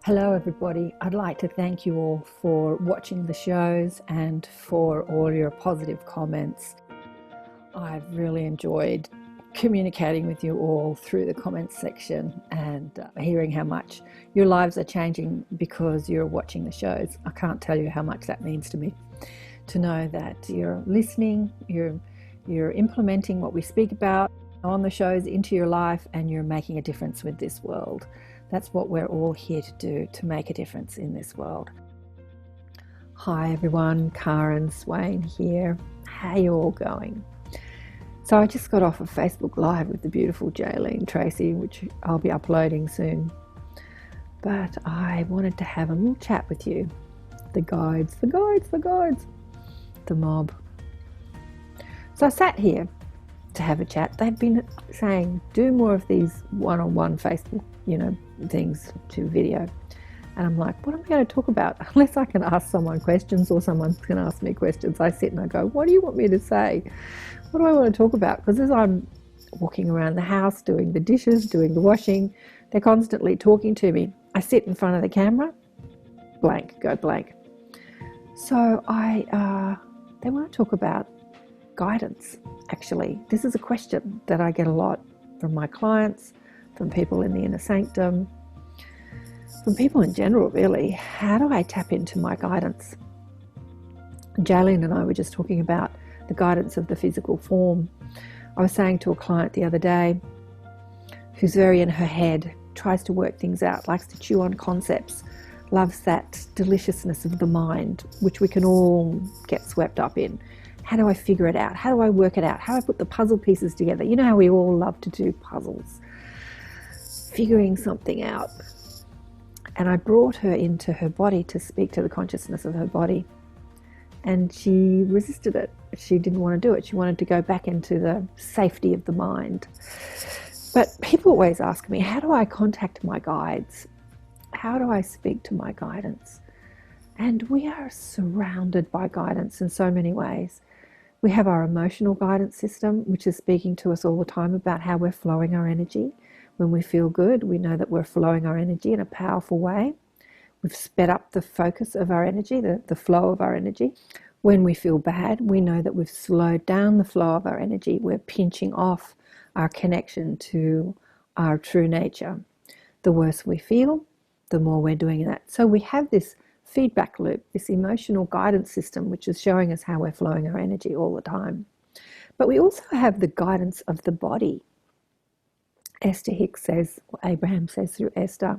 Hello everybody, I'd like to thank you all for watching the shows and for all your positive comments. I've really enjoyed communicating with you all through the comments section and hearing how much your lives are changing because you're watching the shows. I can't tell you how much that means to me, to know that you're listening, you're implementing what we speak about on the shows into your life, and you're making a difference with this world. That's what we're all here to do, to make a difference in this world. Hi everyone, Karen, Swain here. How you all going? So I just got off of Facebook Live with the beautiful Jaylene Tracy, which I'll be uploading soon. But I wanted to have a little chat with you. The guides, the mob. So I sat here to have a chat. They've been saying, do more of these one-on-one Facebook, things to video. And I'm like, what am I going to talk about? Unless I can ask someone questions or someone's going to ask me questions, I sit and I go, what do you want me to say? What do I want to talk about? Because as I'm walking around the house, doing the dishes, doing the washing, they're constantly talking to me. I sit in front of the camera, go blank. So they want to talk about guidance, actually. This is a question that I get a lot from my clients, from people in the inner sanctum, from people in general, really. How do I tap into my guidance? Jaylene and I were just talking about the guidance of the physical form. I was saying to a client the other day, who's very in her head, tries to work things out, likes to chew on concepts, loves that deliciousness of the mind, which we can all get swept up in. How do I figure it out? How do I work it out? How do I put the puzzle pieces together? You know how we all love to do puzzles. Figuring something out. And I brought her into her body to speak to the consciousness of her body. And she resisted it. She didn't want to do it. She wanted to go back into the safety of the mind. But people always ask me, how do I contact my guides? How do I speak to my guidance? And we are surrounded by guidance in so many ways. We have our emotional guidance system, which is speaking to us all the time about how we're flowing our energy. When we feel good, we know that we're flowing our energy in a powerful way. We've sped up the focus of our energy, the flow of our energy. When we feel bad, we know that we've slowed down the flow of our energy. We're pinching off our connection to our true nature. The worse we feel, the more we're doing that. So we have this feedback loop, this emotional guidance system, which is showing us how we're flowing our energy all the time. But we also have the guidance of the body. Esther Hicks says, or Abraham says through Esther,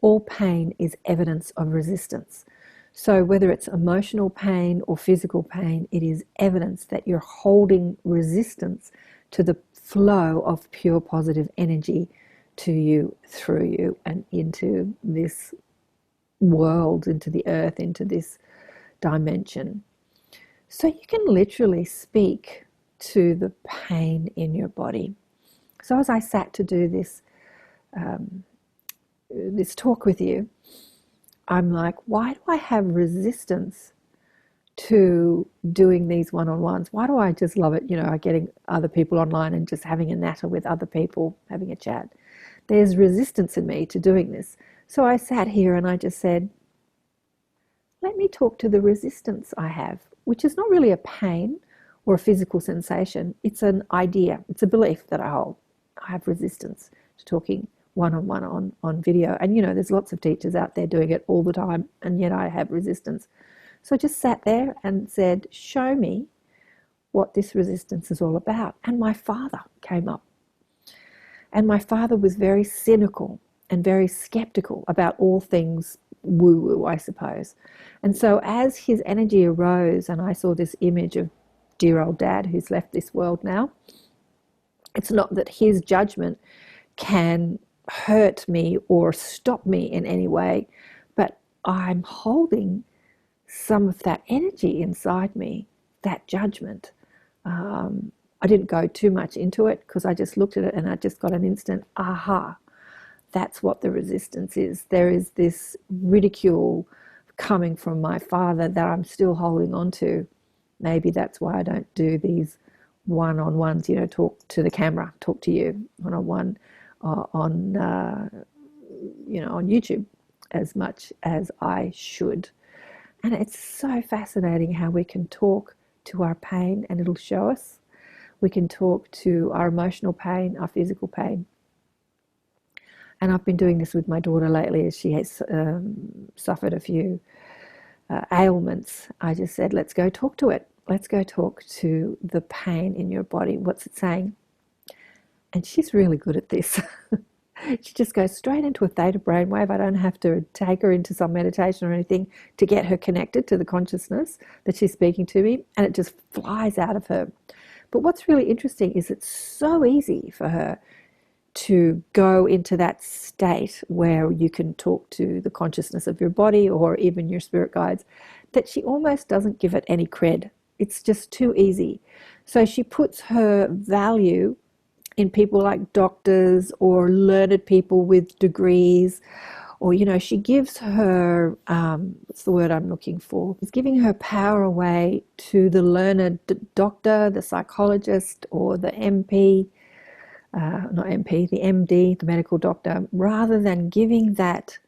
all pain is evidence of resistance. So whether it's emotional pain or physical pain, it is evidence that you're holding resistance to the flow of pure positive energy to you, through you, and into this world, into the earth, into this dimension. So you can literally speak to the pain in your body. So as I sat to do this talk with you, I'm like, why do I have resistance to doing these one-on-ones? Why do I just love it, getting other people online and just having a natter with other people, having a chat? There's resistance in me to doing this. So I sat here and I just said, let me talk to the resistance I have, which is not really a pain or a physical sensation. It's an idea. It's a belief that I hold. I have resistance to talking one-on-one on video. And, there's lots of teachers out there doing it all the time, and yet I have resistance. So I just sat there and said, show me what this resistance is all about. And my father came up. And my father was very cynical and very skeptical about all things woo-woo, I suppose. And so as his energy arose and I saw this image of dear old dad who's left this world now, it's not that his judgment can hurt me or stop me in any way, but I'm holding some of that energy inside me, that judgment. I didn't go too much into it because I just looked at it and I just got an instant aha. That's what the resistance is. There is this ridicule coming from my father that I'm still holding on to. Maybe that's why I don't do these one-on-ones, talk to the camera, talk to you one-on-one on YouTube. as much as I should. And it's so fascinating how we can talk to our pain and it'll show us. We can talk to our emotional pain, our physical pain. And I've been doing this with my daughter lately as she has suffered a few ailments. I just said, let's go talk to it. Let's go talk to the pain in your body. What's it saying? And she's really good at this. She just goes straight into a theta brainwave. I don't have to take her into some meditation or anything to get her connected to the consciousness that she's speaking to me, and it just flies out of her. But what's really interesting is it's so easy for her to go into that state where you can talk to the consciousness of your body or even your spirit guides, that she almost doesn't give it any cred. It's just too easy. So she puts her value in people like doctors or learned people with degrees, or, you know, she gives her, what's the word I'm looking for? She's giving her power away to the learned doctor, the psychologist, or the MP, not MP, the MD, the medical doctor, rather than giving that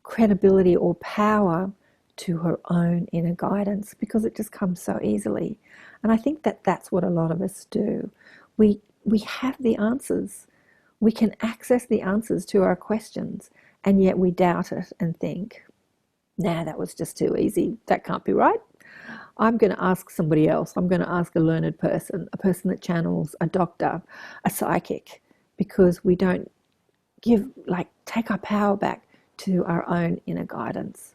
credibility or power to her own inner guidance, because it just comes so easily. And I think that that's what a lot of us do. We have the answers. We can access the answers to our questions, and yet we doubt it and think, nah, that was just too easy. That can't be right. I'm going to ask somebody else. I'm going to ask a learned person, a person that channels, a doctor, a psychic, because we don't take our power back to our own inner guidance.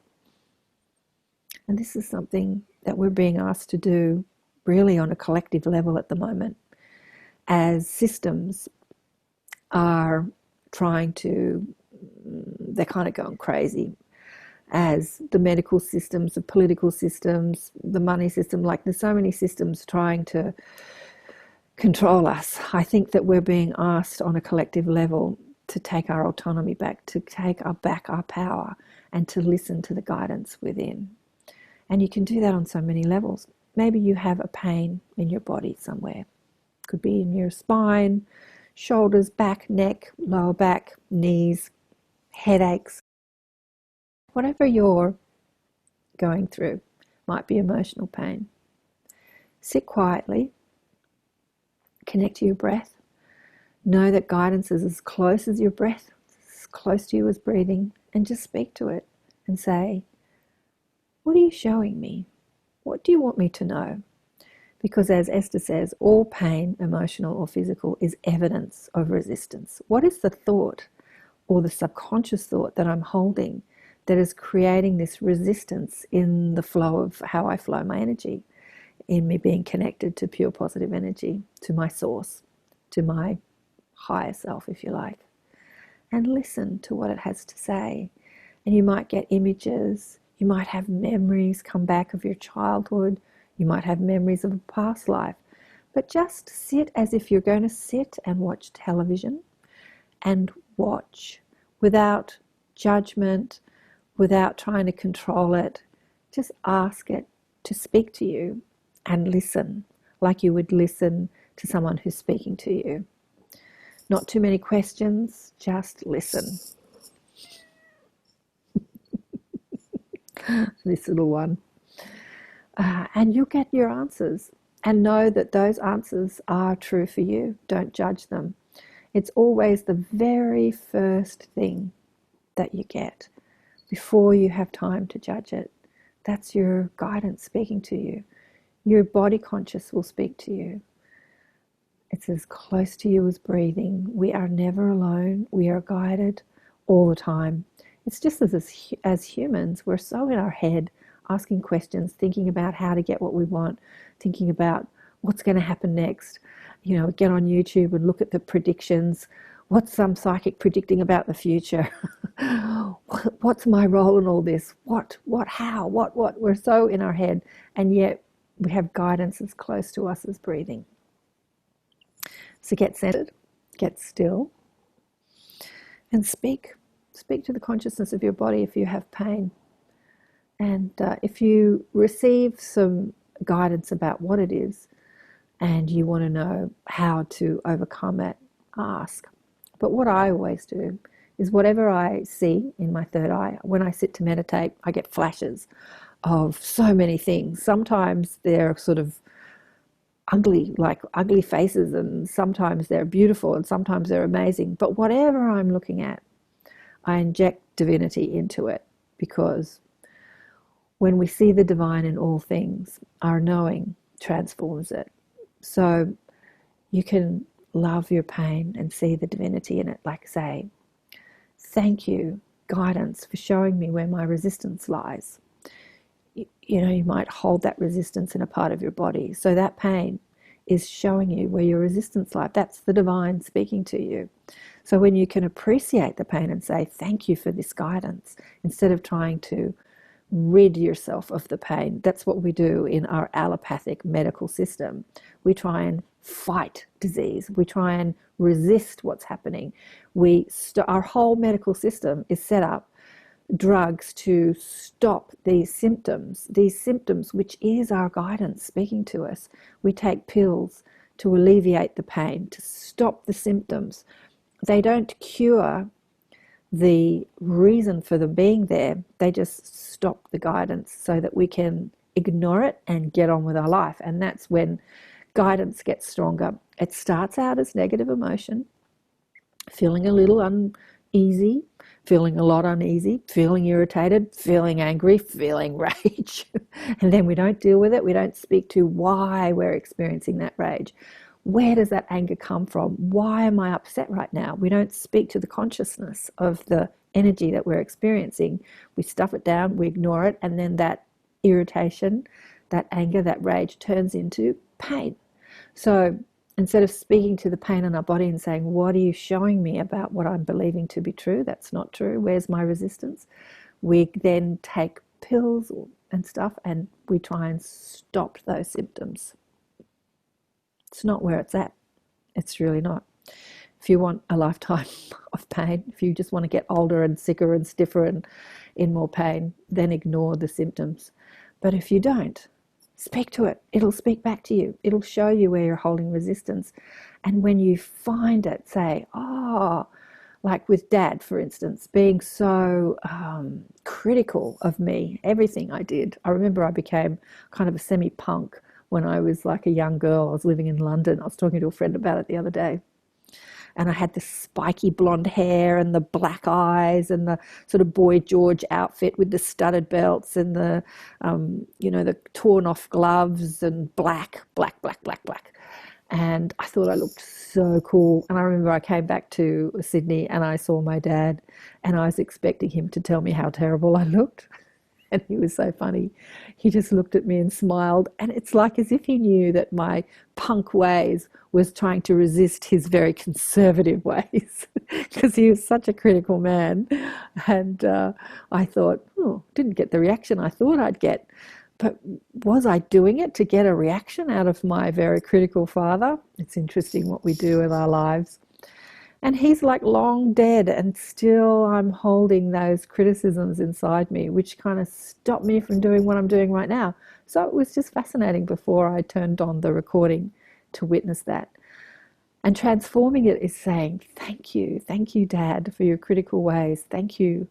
And this is something that we're being asked to do really on a collective level at the moment, as systems are they're kind of going crazy, as the medical systems, the political systems, the money system, there's so many systems trying to control us. I think that we're being asked on a collective level to take our autonomy back, to take back our power, and to listen to the guidance within. And you can do that on so many levels. Maybe you have a pain in your body somewhere. Could be in your spine, shoulders, back, neck, lower back, knees, headaches. Whatever you're going through, might be emotional pain. Sit quietly, connect to your breath. Know that guidance is as close as your breath, as close to you as breathing, and just speak to it and say, what are you showing me? What do you want me to know? Because as Esther says, all pain, emotional or physical, is evidence of resistance. What is the thought or the subconscious thought that I'm holding that is creating this resistance in the flow of how I flow my energy, in me being connected to pure positive energy, to my source, to my higher self, if you like? And listen to what it has to say. And you might get images, you might have memories come back of your childhood, you might have memories of a past life, but just sit as if you're going to sit and watch television, and watch without judgment, without trying to control it. Just ask it to speak to you and listen like you would listen to someone who's speaking to you. Not too many questions, just listen. This little one. And you'll get your answers, and know that those answers are true for you. Don't judge them. It's always the very first thing that you get before you have time to judge it. That's your guidance speaking to you. Your body conscious will speak to you. It's as close to you as breathing. We are never alone. We are guided all the time. It's just as humans, we're so in our head, asking questions, thinking about how to get what we want, thinking about what's going to happen next. You know, get on YouTube and look at the predictions. What's some psychic predicting about the future? What's my role in all this? What, how, what? We're so in our head, and yet we have guidance as close to us as breathing. So get centered, get still, and speak. Speak to the consciousness of your body if you have pain. And if you receive some guidance about what it is and you want to know how to overcome it, ask. But what I always do is whatever I see in my third eye. When I sit to meditate, I get flashes of so many things. Sometimes they're sort of ugly, like ugly faces, and sometimes they're beautiful, and sometimes they're amazing. But whatever I'm looking at, I inject divinity into it, because when we see the divine in all things, our knowing transforms it. So you can love your pain and see the divinity in it, like say, thank you, guidance, for showing me where my resistance lies. You know, you might hold that resistance in a part of your body. So that pain is showing you where your resistance lies. That's the divine speaking to you. So when you can appreciate the pain and say, thank you for this guidance, instead of trying to rid yourself of the pain. That's what we do in our allopathic medical system. We try and fight disease. We try and resist what's happening. Our whole medical system is set up drugs to stop these symptoms, which is our guidance speaking to us. We take pills to alleviate the pain, to stop the symptoms. They don't cure the reason for them being there. They just stop the guidance so that we can ignore it and get on with our life. And that's when guidance gets stronger. It starts out as negative emotion, feeling a little uneasy, feeling a lot uneasy, feeling irritated, feeling angry, feeling rage. And then we don't deal with it. We don't speak to why we're experiencing that rage. Where does that anger come from? Why am I upset right now? We don't speak to the consciousness of the energy that we're experiencing. We stuff it down, we ignore it, and then that irritation, that anger, that rage turns into pain. So instead of speaking to the pain in our body and saying, what are you showing me about what I'm believing to be true? That's not true. Where's my resistance? We then take pills and stuff, and we try and stop those symptoms. It's not where it's at. It's really not. If you want a lifetime of pain, if you just want to get older and sicker and stiffer and in more pain, then ignore the symptoms. But if you don't, speak to it. It'll speak back to you. It'll show you where you're holding resistance. And when you find it, say, oh, like with Dad, for instance, being so critical of me, everything I did. I remember I became kind of a semi-punk when I was like a young girl. I was living in London. I was talking to a friend about it the other day. And I had the spiky blonde hair and the black eyes and the sort of Boy George outfit with the studded belts and the, the torn off gloves and black. And I thought I looked so cool. And I remember I came back to Sydney and I saw my dad, and I was expecting him to tell me how terrible I looked. And he was so funny. He just looked at me and smiled. And it's like as if he knew that my punk ways was trying to resist his very conservative ways, because he was such a critical man. And I thought, didn't get the reaction I thought I'd get. But was I doing it to get a reaction out of my very critical father? It's interesting what we do with our lives. And he's like long dead, and still I'm holding those criticisms inside me, which kind of stopped me from doing what I'm doing right now. So it was just fascinating before I turned on the recording to witness that. And transforming it is saying, thank you, Dad, for your critical ways. Thank you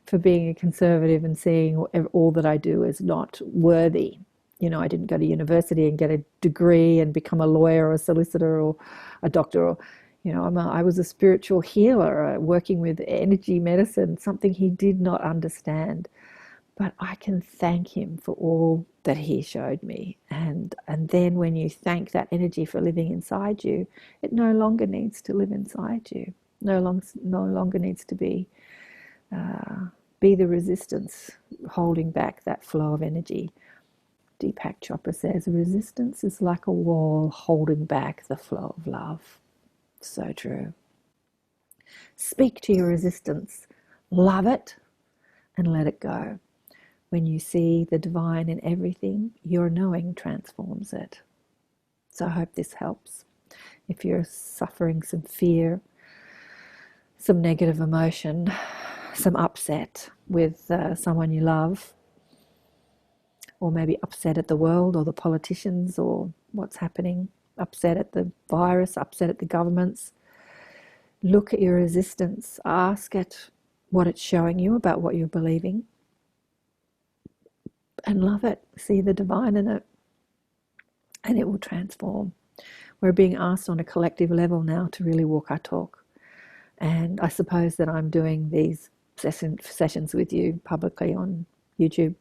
for being a conservative and seeing all that I do as not worthy. You know, I didn't go to university and get a degree and become a lawyer or a solicitor or a doctor, or I was a spiritual healer working with energy medicine, something he did not understand. But I can thank him for all that he showed me. And then when you thank that energy for living inside you, it no longer needs to live inside you. No longer needs to be the resistance holding back that flow of energy. Deepak Chopra says, resistance is like a wall holding back the flow of love. So true. Speak to your resistance, love it, and let it go. When you see the divine in everything, your knowing transforms it. So I hope this helps. If you're suffering some fear, some negative emotion, some upset with someone you love, or maybe upset at the world or the politicians or what's happening, upset at the virus, upset at the governments, Look at your resistance. Ask it what it's showing you about what you're believing. And love it. See the divine in it. And it will transform. We're being asked on a collective level now to really walk our talk. And I suppose that I'm doing these sessions with you publicly on YouTube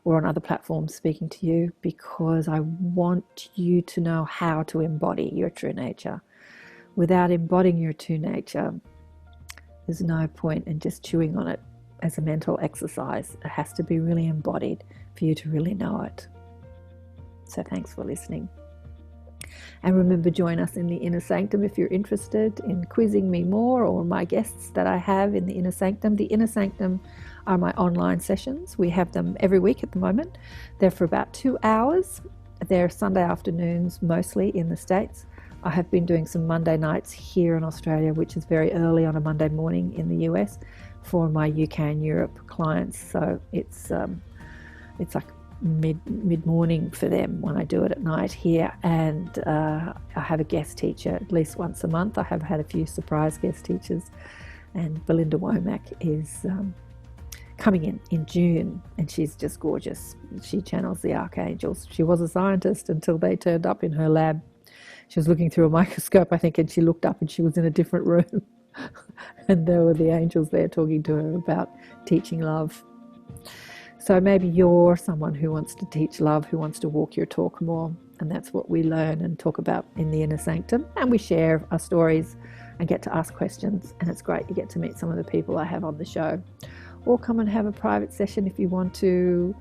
or on other platforms, speaking to you, because I want you to know how to embody your true nature. Without embodying your true nature, there's no point in just chewing on it as a mental exercise. It has to be really embodied for you to really know it. So thanks for listening. And remember, join us in the Inner Sanctum if you're interested in quizzing me more, or my guests that I have in the Inner Sanctum. The Inner Sanctum are my online sessions. We have them every week at the moment. They're for about 2 hours. They're Sunday afternoons, mostly in the States. I have been doing some Monday nights here in Australia, which is very early on a Monday morning in the US for my UK and Europe clients. So it's like mid-morning for them when I do it at night here. And I have a guest teacher at least once a month. I have had a few surprise guest teachers, and Belinda Womack is coming in June, and she's just gorgeous. She channels the archangels. She was a scientist until they turned up in her lab. She was looking through a microscope, I think, and she looked up and she was in a different room. And there were the angels there talking to her about teaching love. So maybe you're someone who wants to teach love, who wants to walk your talk more. And that's what we learn and talk about in the Inner Sanctum. And we share our stories and get to ask questions. And it's great. You get to meet some of the people I have on the show. Or come and have a private session if you want to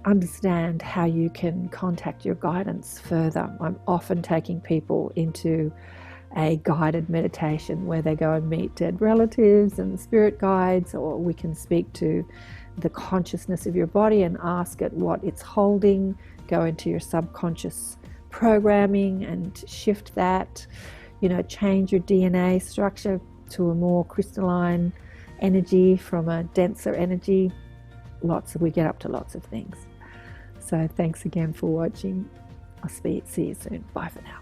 understand how you can contact your guidance further. I'm often taking people into a guided meditation where they go and meet dead relatives and spirit guides, or we can speak to the consciousness of your body and ask it what it's holding, go into your subconscious programming and shift that, change your DNA structure to a more crystalline energy from a denser energy. We get up to lots of things. So thanks again for watching. I'll see you soon. Bye for now.